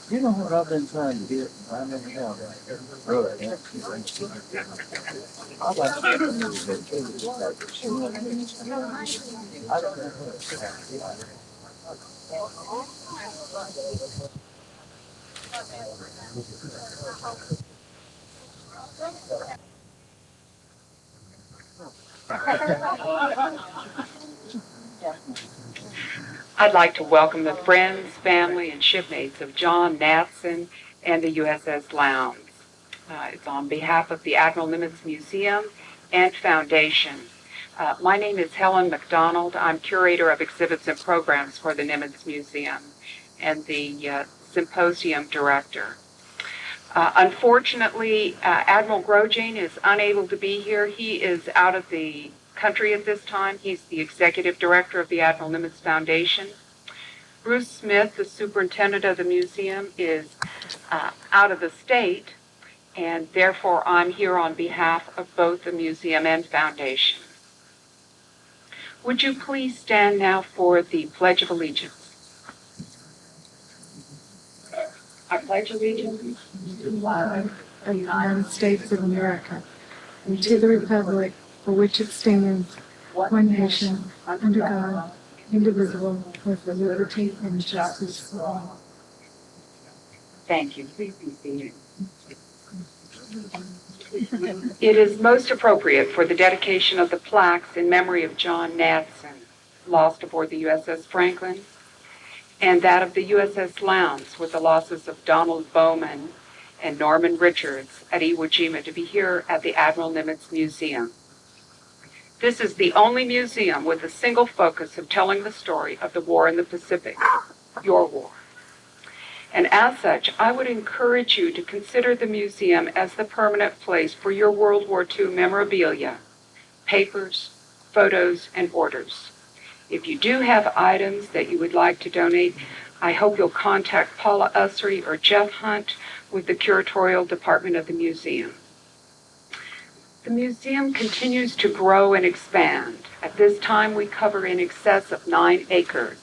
You know what I've been trying to get? I never have. Really? I'd like to get I'd like to welcome the friends, family, and shipmates of John Natysyn and the USS Lowndes. It's on behalf of the Admiral Nimitz Museum and Foundation. My name is Helen McDonald. I'm curator of exhibits and programs for the Nimitz Museum and the symposium director. Unfortunately, Admiral Grosjean is unable to be here. He is out of the country at this time. He's the executive director of the Admiral Nimitz Foundation. Bruce Smith, the superintendent of the museum, is out of the state, and therefore I'm here on behalf of both the museum and foundation. Would you please stand now for the Pledge of Allegiance? I pledge allegiance to the flag of the United States of America and to the republic for which it stands, one nation, under God, indivisible, with liberty and justice for all. Thank you. Please be seated. It is most appropriate for the dedication of the plaques in memory of John Natysyn, lost aboard the USS Franklin, and that of the USS Lowndes, with the losses of Donald Bowman and Norman Richards at IWO JIMA, to be here at the Admiral Nimitz Museum. This is the only museum with a single focus of telling the story of the war in the Pacific, your war. And as such, I would encourage you to consider the museum as the permanent place for your World War II memorabilia, papers, photos, and orders. If you do have items that you would like to donate, I hope you'll contact Paula Ussery or Jeff Hunt with the curatorial department of the museum. The museum continues to grow and expand. At this time, we cover in excess of 9 acres.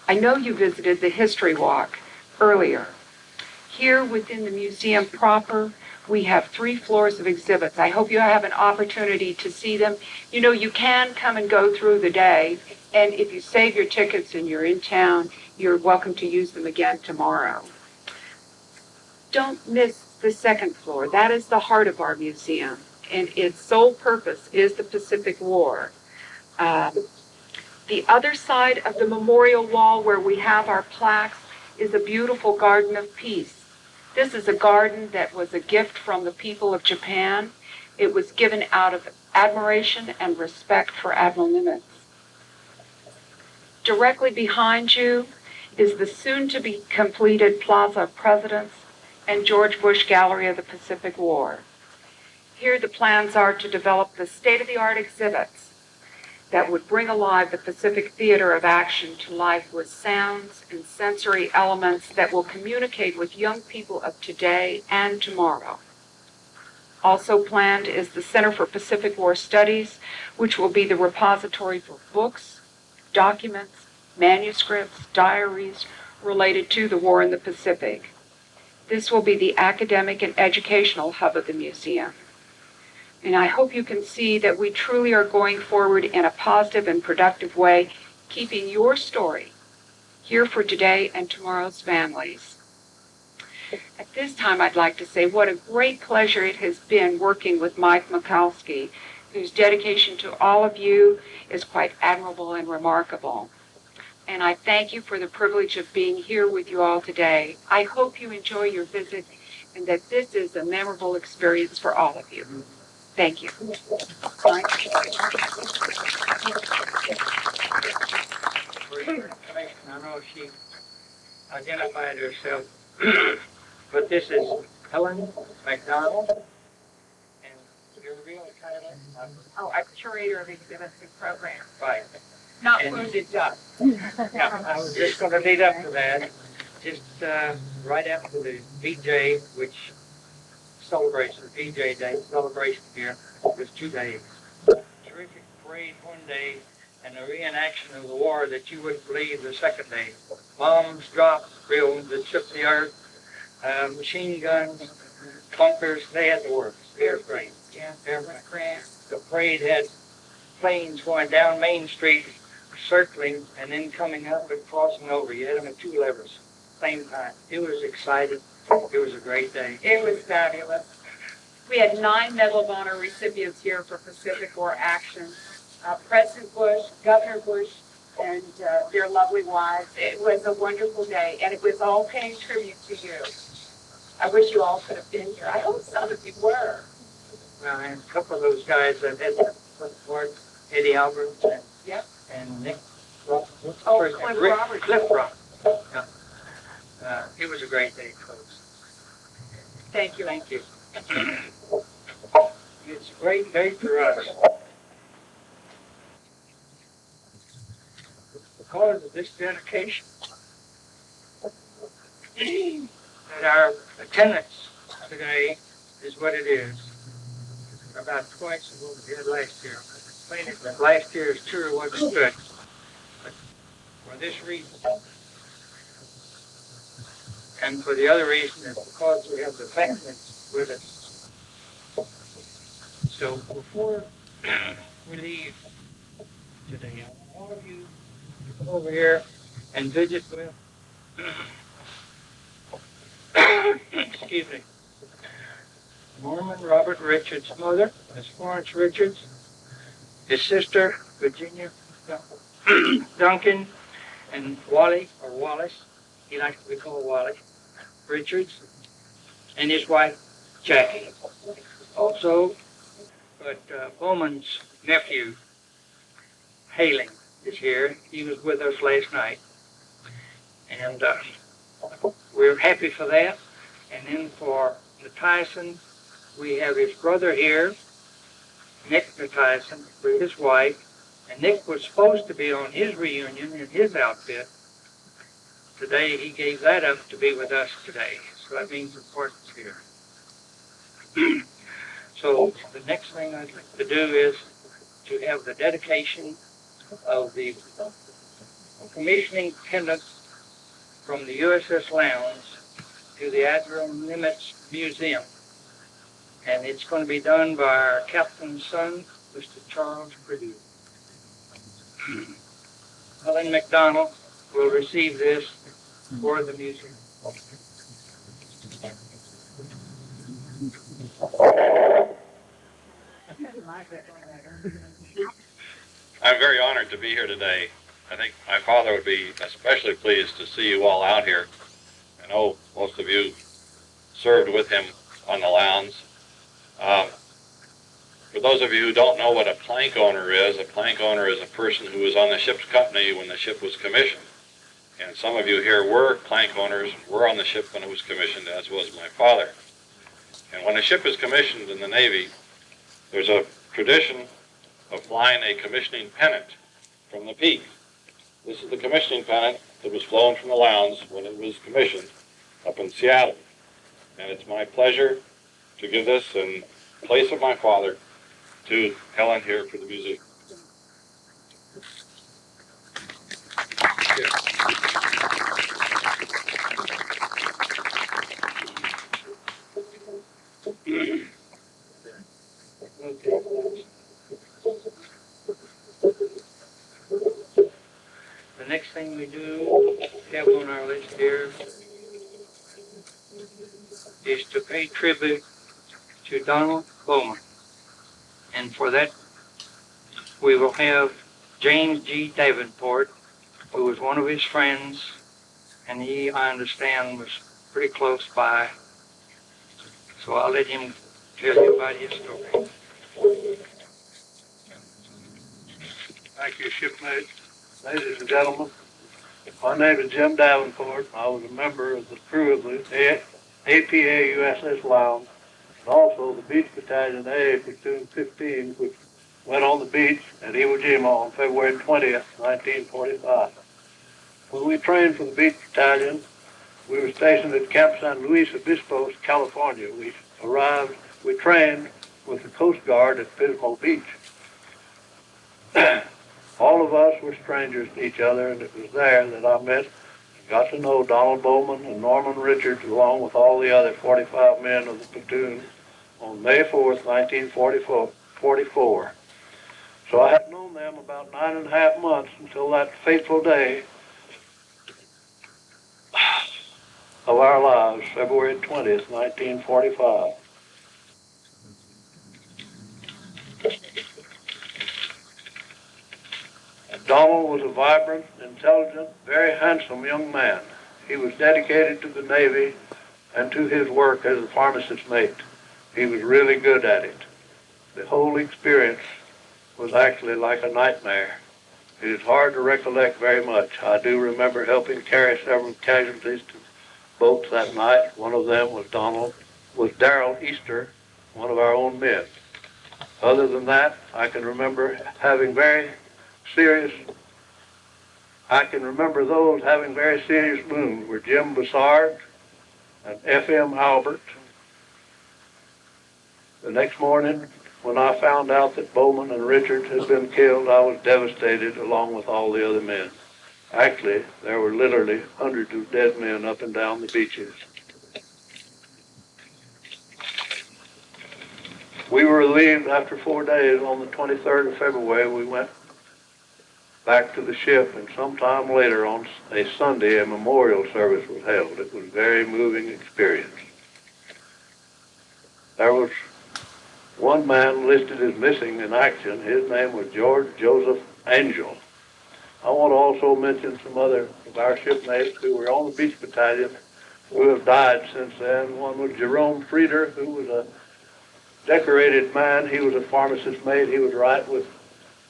I know you visited the History Walk earlier. Here within the museum proper, we have 3 floors of exhibits. I hope you have an opportunity to see them. You know, you can come and go through the day, and if you save your tickets and you're in town, you're welcome to use them again tomorrow. Don't miss the 2nd floor. That is the heart of our museum, and its sole purpose is the Pacific War. The other side of the memorial wall where we have our plaques is a beautiful garden of peace. This is a garden that was a gift from the people of Japan. It was given out of admiration and respect for Admiral Nimitz. Directly behind you is the soon-to-be completed Plaza of Presidents and George Bush Gallery of the Pacific War. Here the plans are to develop the state-of-the-art exhibits that would bring alive the Pacific theater of action to life with sounds and sensory elements that will communicate with young people of today and tomorrow. Also planned is the Center for Pacific War Studies, which will be the repository for books, documents, manuscripts, diaries related to the war in the Pacific. This will be the academic and educational hub of the museum. And I hope you can see that we truly are going forward in a positive and productive way, keeping your story here for today and tomorrow's families. At this time, I'd like to say what a great pleasure it has been working with Mike Michalski, whose dedication to all of you is quite admirable and remarkable. And I thank you for the privilege of being here with you all today. I hope you enjoy your visit and that this is a memorable experience for all of you. Thank you. for your information. I know she identified herself, but this is Helen McDonald, and your real title? Oh, I'm curator of exhibits and programs. Right. Not And- wounded duck. Yeah, I was just going to lead up to that. Just right after the VJ, which celebration, VJ Day celebration here, was 2 days. Terrific parade one day, and a reenaction of the war that you wouldn't believe the second day. Bombs dropped, real that shook the earth, machine guns, bunkers, they had the works. Airplanes, yeah, airplanes. The parade had planes going down Main Street, circling, and then coming up and crossing over. You had them at 2 levers, same time. It was exciting. It was a great day. It was fabulous. We had 9 Medal of Honor recipients here for Pacific War action. President Bush, Governor Bush, and their lovely wives. It was a wonderful day, and it was all paying tribute to you. I wish you all could have been here. I hope some of you were. Well, and a couple of those guys that had support, Eddie Alberts and, Yep. and Nick Rock. Cliff Roberts. Yeah. It was a great day, folks. Thank you. Thank you. It's a great day for us. Because of this dedication, that our attendance today is what it is. About twice of what we had last year. Last year's tour wasn't good. But for this reason, and for the other reason, is because we have the families with us. So before we leave today, I want all of you to come over here and visit with, excuse me, Norman Robert Richards' mother, Miss Florence Richards, his sister, Virginia Duncan, and Wally, or Wallace, he likes to be called Wally Richards, and his wife, Jackie. Also, but Bowman's nephew, Hailing, is here. He was with us last night. And we're happy for that. And then for Natysyn, we have his brother here, Nick Natysyn, with his wife. And Nick was supposed to be on his reunion in his outfit. Today, he gave that up to be with us today. So that means importance here. So the next thing I'd like to do is to have the dedication of the commissioning pendant from the USS Lowndes to the Admiral Nimitz Museum. And it's going to be done by our captain's son, Mr. Charles Purdue. Helen McDonald will receive this for the museum. I'm very honored to be here today. I think my father would be especially pleased to see you all out here. I know most of you served with him on the Lowndes. For those of you who don't know what a plank owner is a person who was on the ship's company when the ship was commissioned. And some of you here were plank owners, were on the ship when it was commissioned, as was my father. And when a ship is commissioned in the Navy, there's a tradition of flying a commissioning pennant from the peak. This is the commissioning pennant that was flown from the Lowndes when it was commissioned up in Seattle. And it's my pleasure to give this in place of my father to Helen here for the museum. The next thing we do have on our list here is to pay tribute to Donald Bowman. And for that, we will have James G. Davenport, who was one of his friends, and he, I understand, was pretty close by. So I'll let him tell you about his story. Thank you, shipmates. Ladies and gentlemen, My name is Jim Davenport. I was a member of the crew of the APA USS Lowndes, and also the Beach Battalion A, Platoon 15, which went on the beach at Iwo Jima on February 20th, 1945. When we trained for the Beach Battalion, we were stationed at Camp San Luis Obispo, California. We trained with the Coast Guard at Pismo Beach. All of us were strangers to each other, and it was there that I met and got to know Donald Bowman and Norman Richards, along with all the other 45 men of the platoon, on May 4th, 1944. So I had known them about 9.5 months until that fateful day of our lives, February 20th, 1945. Donald was a vibrant, intelligent, very handsome young man. He was dedicated to the Navy and to his work as a pharmacist's mate. He was really good at it. The whole experience was actually like a nightmare. It is hard to recollect very much. I do remember helping carry several casualties to boats that night. One of them was Darrell Easter, one of our own men. Other than that, I can remember those having very serious wounds were Jim Bassard and F.M. Albert. The next morning, when I found out that Bowman and Richards had been killed, I was devastated along with all the other men. Actually, there were literally hundreds of dead men up and down the beaches. We were relieved after 4 days. On the 23rd of February, we went back to the ship, and sometime later on a Sunday, a memorial service was held. It was a very moving experience. There was one man listed as missing in action. His name was George Joseph Angel. I want to also mention some other of our shipmates who were on the Beach Battalion who have died since then. One was Jerome Frieder, who was a decorated man. He was a pharmacist's mate. He was right with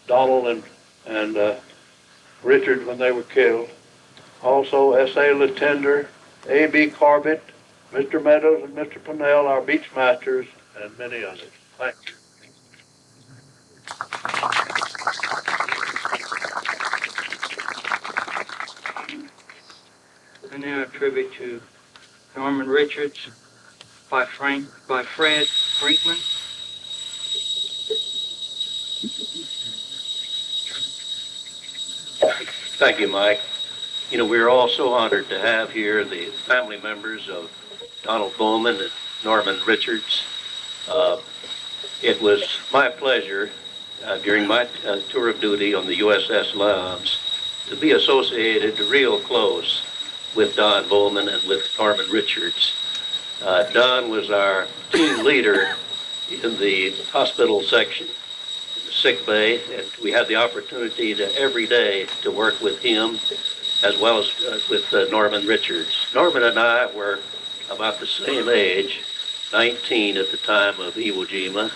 Donald and Richard when they were killed. Also, S.A. Latender, A.B. Corbett, Mr. Meadows, and Mr. Pennell, our beach masters, and many others. Thank you. And now a tribute to Norman Richards by Fred Franklin. Thank you, Mike. You know, we're all so honored to have here the family members of Donald Bowman and Norman Richards. It was my pleasure during my tour of duty on the USS Lowndes to be associated real close with Don Bowman and with Norman Richards. Don was our team leader in the hospital section, in the sick bay, and we had the opportunity to every day to work with him as well as with Norman Richards. Norman and I were about the same age, 19 at the time of Iwo Jima.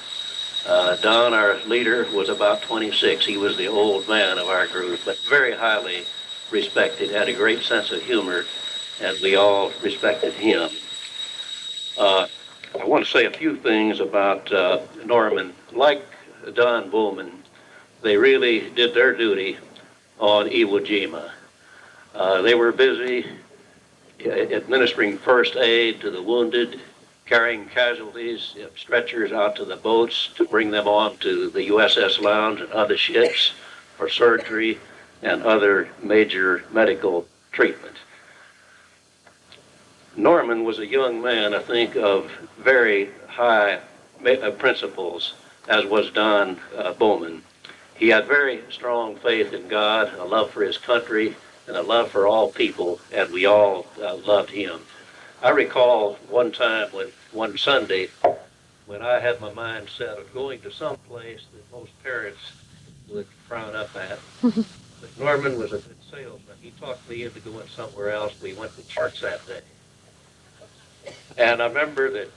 Don, our leader, was about 26. He was the old man of our group, but very highly respected, had a great sense of humor, and we all respected him. I want to say a few things about Norman. Like Don Bowman, they really did their duty on Iwo Jima. They were busy administering first aid to the wounded, carrying casualties, stretchers out to the boats to bring them on to the USS Lowndes and other ships for surgery and other major medical treatment. Norman was a young man, I think, of very high principles, as was Don Bowman. He had very strong faith in God, a love for his country, and a love for all people, and we all loved him. I recall one time one Sunday when I had my mind set on going to some place that most parents would frown up at. But Norman was a good salesman. He talked me into going somewhere else. We went to church that day. And I remember that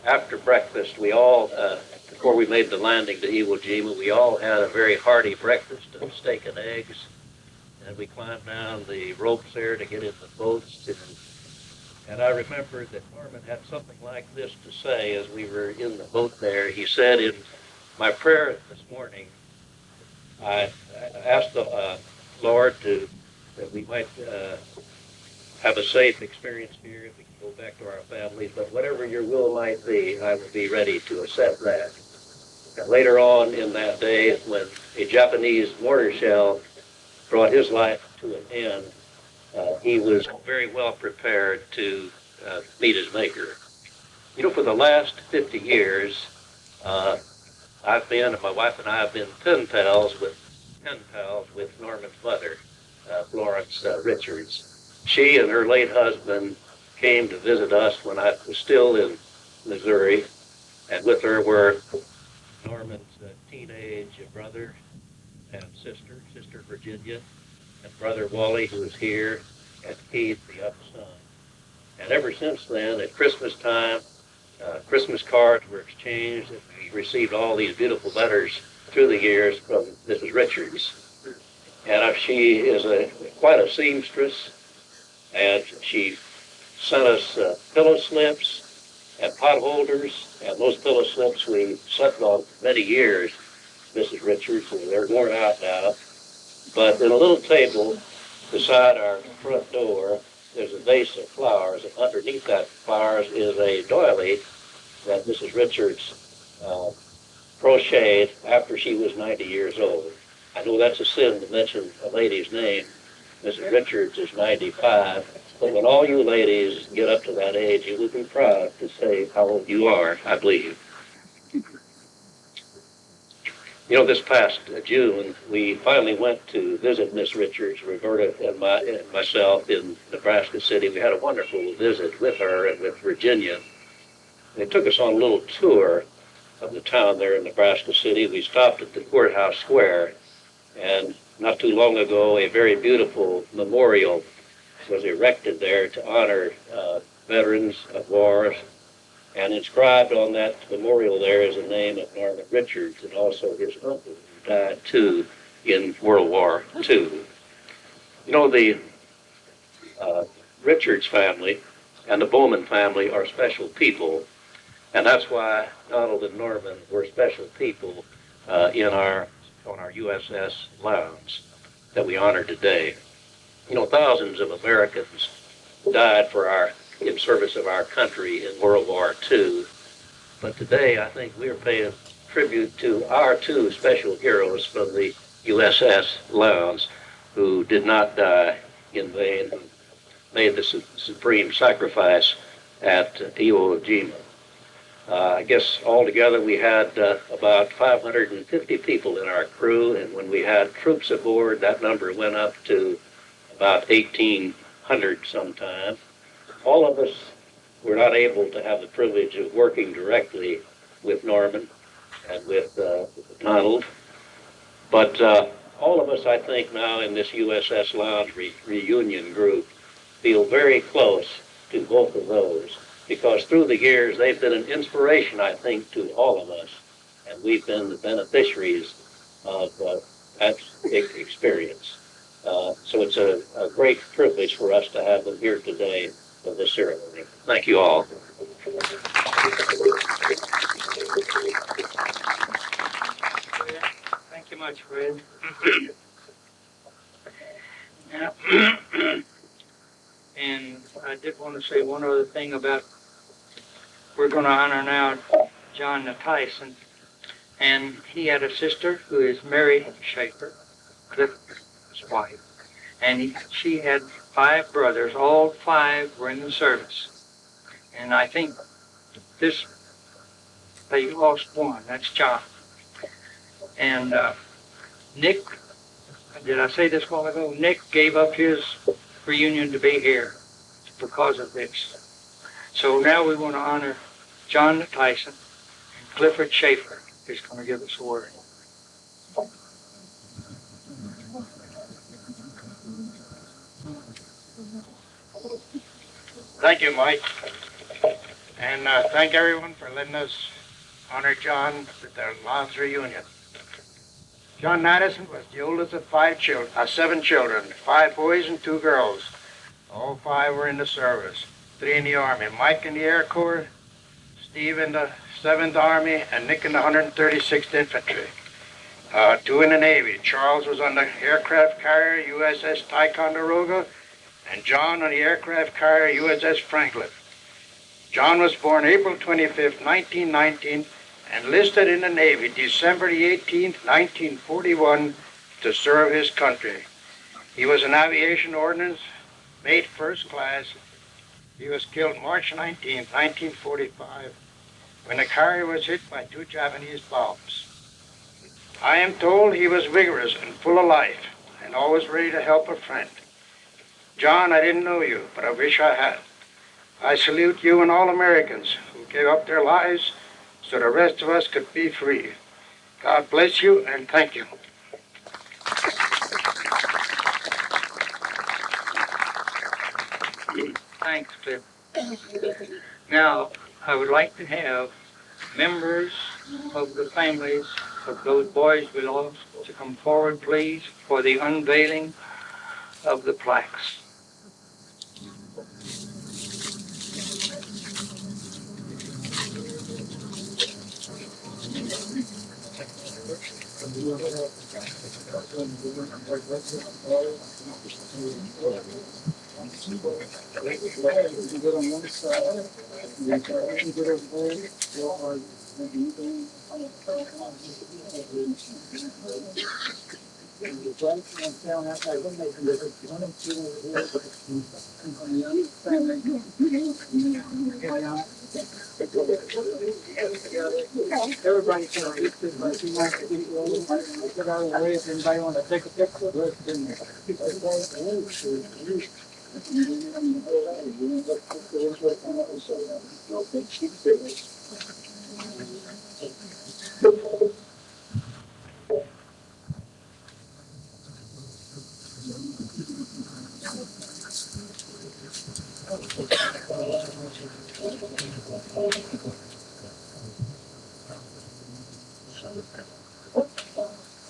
after breakfast, we all, before we made the landing to Iwo Jima, we all had a very hearty breakfast of steak and eggs. and we climbed down the ropes there to get in the boats. And I remember that Norman had something like this to say as we were in the boat there. He said, in my prayer this morning, I asked the Lord that we might have a safe experience here, if we can go back to our families, but whatever your will might be, I will be ready to accept that. And later on in that day, when a Japanese mortar shell brought his life to an end, he was very well prepared to meet his maker. You know, for the last 50 years, my wife and I have been pen pals with Norman's mother, Florence Richards. She and her late husband came to visit us when I was still in Missouri, and with her were Norman's teenage brother and Sister Virginia, and Brother Wally, who is here, and Keith, the young son. And ever since then, at Christmas time, Christmas cards were exchanged, and we received all these beautiful letters through the years from Mrs. Richards. And she is quite a seamstress, and she sent us pillow slips and pot holders, and those pillow slips we slept on for many years, Mrs. Richards, and they're worn out now. But in a little table beside our front door, there's a vase of flowers, and underneath that flowers is a doily that Mrs. Richards crocheted after she was 90 years old. I know that's a sin to mention a lady's name. Mrs. Richards is 95, but when all you ladies get up to that age, you will be proud to say how old you are, I believe. You know, this past June, we finally went to visit Miss Richards, Roberta and myself in Nebraska City. We had a wonderful visit with her and with Virginia. They took us on a little tour of the town there in Nebraska City. We stopped at the courthouse square, and not too long ago, a very beautiful memorial was erected there to honor veterans of wars. And inscribed on that memorial there is the name of Norman Richards, and also his uncle, who died too in World War II. You know, the Richards family and the Bowman family are special people, and that's why Donald and Norman were special people on our USS Lowndes that we honor today. You know, thousands of Americans died in service of our country in World War II. But today, I think we're paying tribute to our two special heroes from the USS Lowndes, who did not die in vain, who made the supreme sacrifice at IWO JIMA. I guess altogether we had about 550 people in our crew, and when we had troops aboard, that number went up to about 1,800 sometime. All of us were not able to have the privilege of working directly with Norman and with Donald, but all of us, I think, now in this USS Lowndes Reunion group feel very close to both of those, because through the years they've been an inspiration, I think, to all of us, and we've been the beneficiaries of that experience. So it's a great privilege for us to have them here today for this ceremony. Thank you all. Thank you much, Fred. Now, and I did want to say one other thing about, we're going to honor now John Natysyn, and he had a sister who is Mary Schaefer, Cliff's wife, and she had 5 brothers. All 5 were in the service, and I think they lost one. That's John. And Nick, did I say this a while ago? Nick gave up his reunion to be here because of this. So now we want to honor John Natysyn, and Clifford Schaefer is going to give us a word. Thank you, Mike. And thank everyone for letting us honor John with their Lowndes Reunion. John Natysyn was the oldest of seven children, 5 boys and 2 girls. All 5 were in the service, 3 in the Army. Mike in the Air Corps, Steve in the 7th Army, and Nick in the 136th Infantry. 2 in the Navy. Charles was on the aircraft carrier USS Ticonderoga, and John on the aircraft carrier USS Franklin. John was born April 25th, 1919, and enlisted in the Navy December the 18th, 1941, to serve his country. He was an aviation ordnance mate first class. He was killed March 19th, 1945, when the carrier was hit by 2 Japanese bombs. I am told he was vigorous and full of life, and always ready to help a friend. John, I didn't know you, but I wish I had. I salute you and all Americans who gave up their lives so the rest of us could be free. God bless you, and thank you. Thanks, Cliff. Now, I would like to have members of the families of those boys we lost to come forward, please, for the unveiling of the plaques. Everybody can read this, but you want to get out of the way if anybody want to take a picture.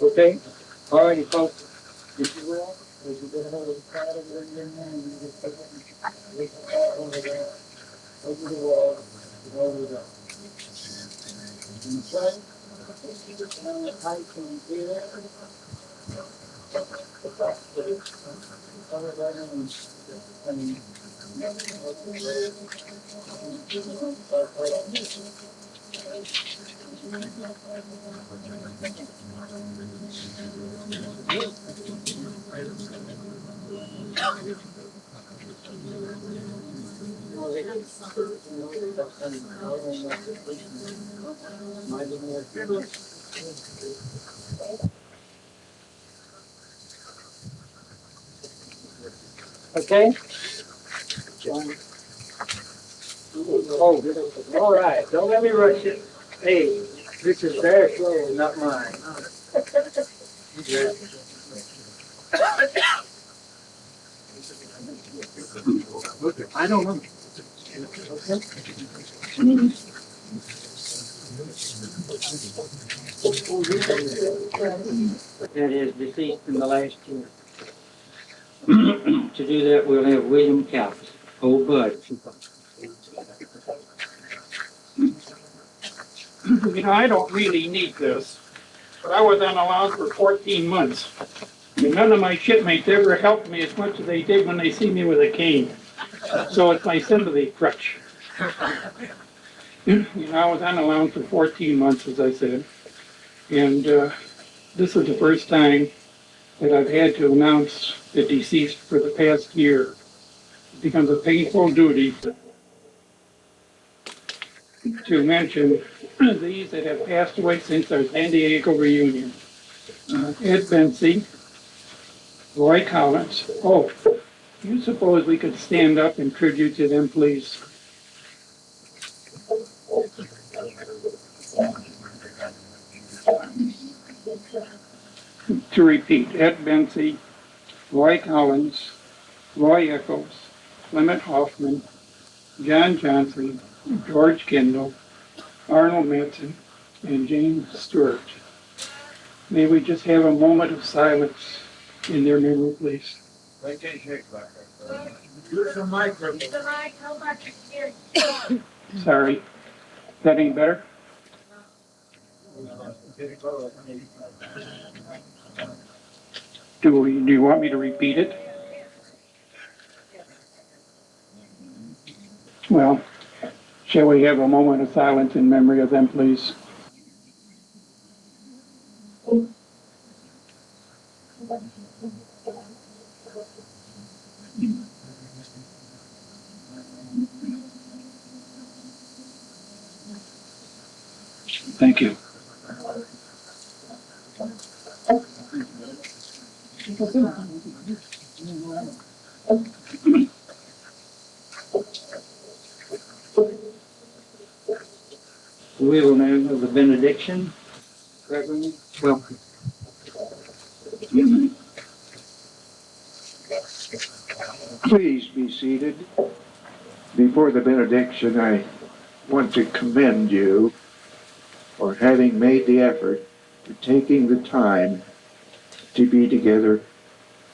Okay, all righty, folks. If you will, as you get ahead of the crowd over there in your name, you just put it over there, over the wall, over the in the front, and the height from here. Okay? Oh, all right. Don't let me rush it. Hey, this is their show, not mine. I don't know. Okay. That is deceased in the last year. To do that, we'll have William Calvin. Oh, Bud. You know, I don't really need this, but I was on allowance for 14 months. And none of my shipmates ever helped me as much as they did when they see me with a cane. So it's my sympathy crutch. You know, I was on allowance for 14 months, as I said. And this is the first time that I've had to announce the deceased for the past year. It becomes a painful duty to mention these that have passed away since our San Diego reunion. Ed Bensey, Roy Collins. Oh, you suppose we could stand up and tribute to them, please? To repeat, Ed Bensey, Roy Collins, Roy Eccles, Clement Hoffman, John Johnson, George Kendall, Arnold Manson, and James Stewart. May we just have a moment of silence in their memory, please? They can't shake back there. Use the microphone. Sorry. Is that any better? Do you want me to repeat it? Well, shall we have a moment of silence in memory of them, please? Thank you. We will now have the benediction. Well, Please be seated. Before the benediction, I want to commend you for having made the effort, for taking the time to be together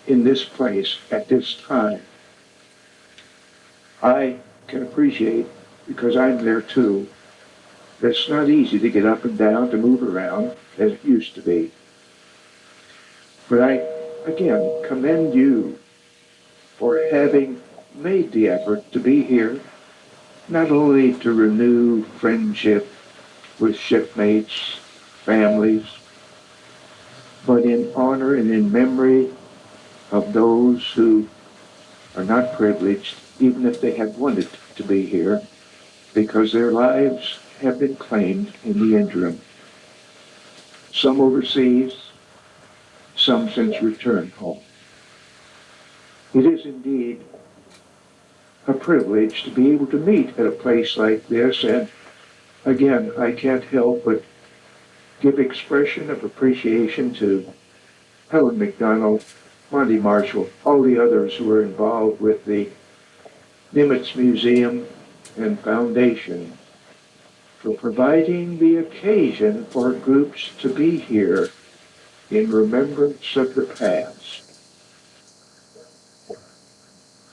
in this place at this time. I can appreciate, because I'm there too, that it's not easy to get up and down, to move around as it used to be. But I, again, commend you for having made the effort to be here, not only to renew friendship with shipmates, families, but in honor and in memory of those who are not privileged, even if they had wanted to be here, because their lives have been claimed in the interim. Some overseas, some since returned home. It is indeed a privilege to be able to meet at a place like this, and again, I can't help but give expression of appreciation to Helen McDonald, Monty Marshall, all the others who are involved with the Nimitz Museum and Foundation for providing the occasion for groups to be here in remembrance of the past.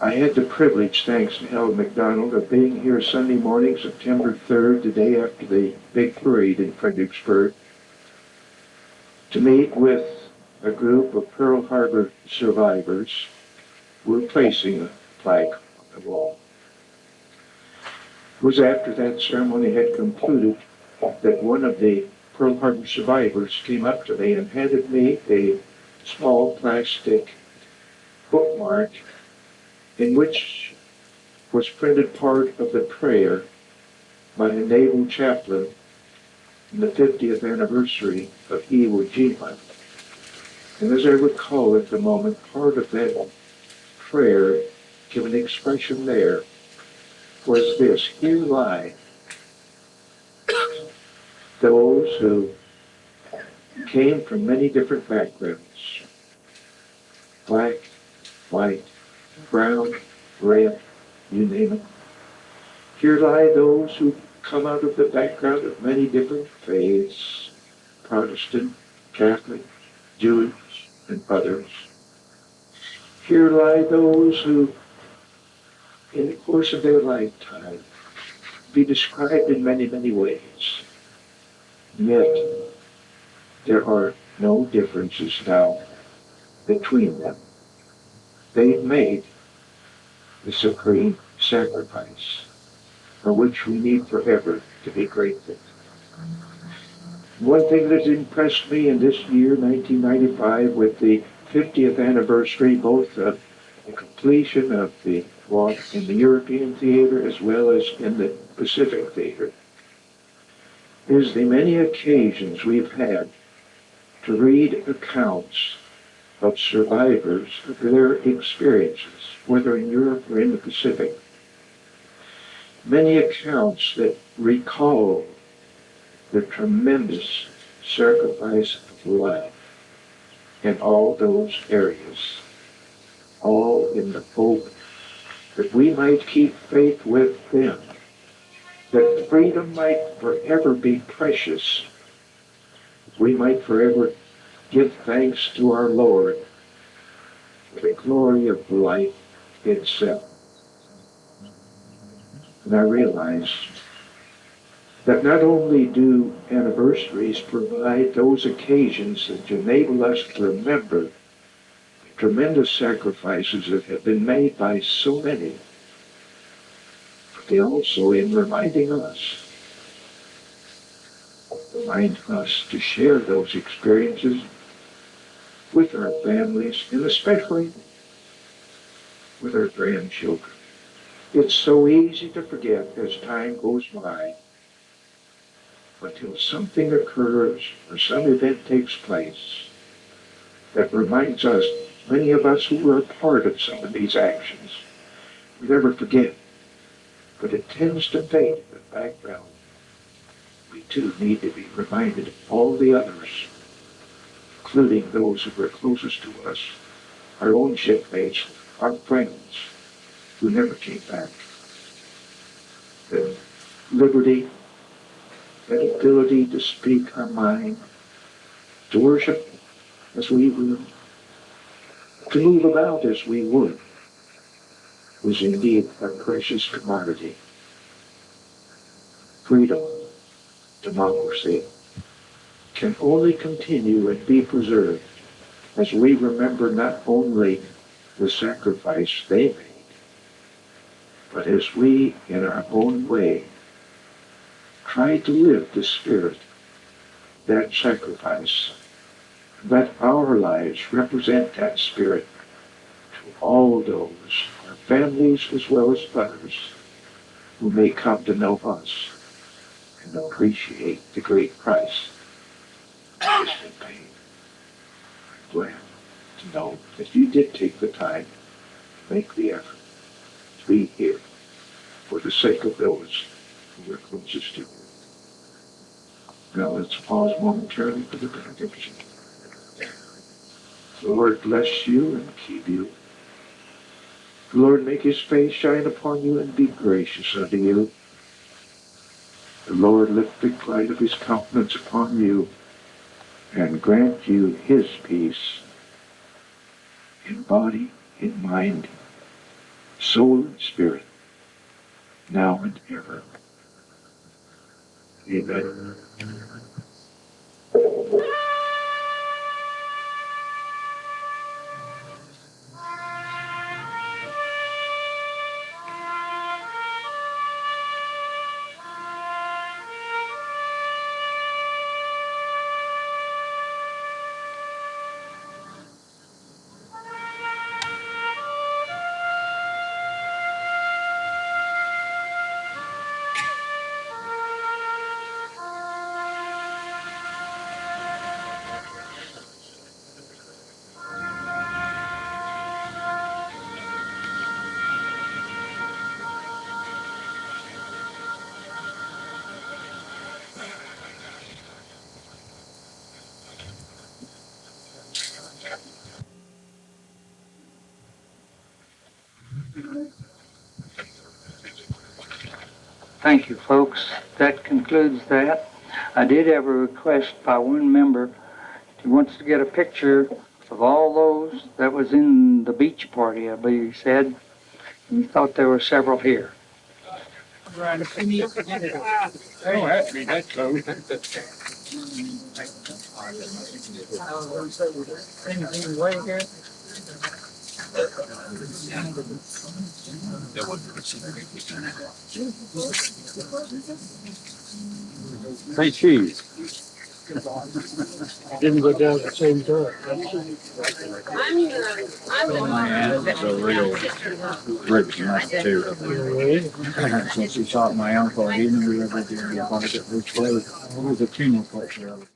I had the privilege, thanks to Helen McDonald, of being here Sunday morning, September 3rd, the day after the big parade in Fredericksburg, to meet with a group of Pearl Harbor survivors who were placing a flag on the wall. It was after that ceremony had concluded that one of the Pearl Harbor survivors came up to me and handed me a small plastic bookmark in which was printed part of the prayer by a naval chaplain in the 50th anniversary of IWO JIMA. And as I recall at the moment, part of that prayer, given expression there, was this: here lie those who came from many different backgrounds, black, white, brown, red, you name it. Here lie those who come out of the background of many different faiths, Protestant, Catholic, Jewish, and others. Here lie those who, in the course of their lifetime, be described in many, many ways. Yet, there are no differences now between them. They've made the supreme sacrifice, for which we need forever to be grateful. One thing that impressed me in this year, 1995, with the 50th anniversary, both of the completion of the walk in the European theater as well as in the Pacific theater, is the many occasions we've had to read accounts of survivors of their experiences, whether in Europe or in the Pacific. Many accounts that recall the tremendous sacrifice of life in all those areas, all in the hope that we might keep faith with them, that freedom might forever be precious, we might forever give thanks to our Lord for the glory of life itself. And I realize that not only do anniversaries provide those occasions that enable us to remember the tremendous sacrifices that have been made by so many, but they also, in reminding us to share those experiences with our families, and especially with our grandchildren. It's so easy to forget as time goes by, until something occurs or some event takes place that reminds us, many of us who were a part of some of these actions, we never forget, but it tends to fade in the background. We too need to be reminded of all the others, including those who were closest to us, our own shipmates, our friends, who never came back. The liberty, that ability to speak our mind, to worship as we will, to move about as we would, was indeed a precious commodity. Freedom, democracy, can only continue and be preserved as we remember not only the sacrifice they made, but as we, in our own way, try to live the spirit, that sacrifice. Let our lives represent that spirit to all those, our families as well as others, who may come to know us and appreciate the great price that has been paid. I'm glad to know that you did take the time to make the effort to be here for the sake of those who were closest to you. Now let's pause momentarily for the benediction. The Lord bless you and keep you. The Lord make his face shine upon you and be gracious unto you. The Lord lift the light of his countenance upon you and grant you his peace in body, in mind, soul, and spirit, now and ever. Amen. Thank you, folks. That concludes that. I did have a request by one member. He wants to get a picture of all those that was in the beach party, I believe he said. He thought there were several here. Oh, that's me, that's close. Hey, cheese. Didn't go down at the same time. My aunt was a real rich nut too. Since she shot my uncle, he knew everything about it. It was a funeral picture of it.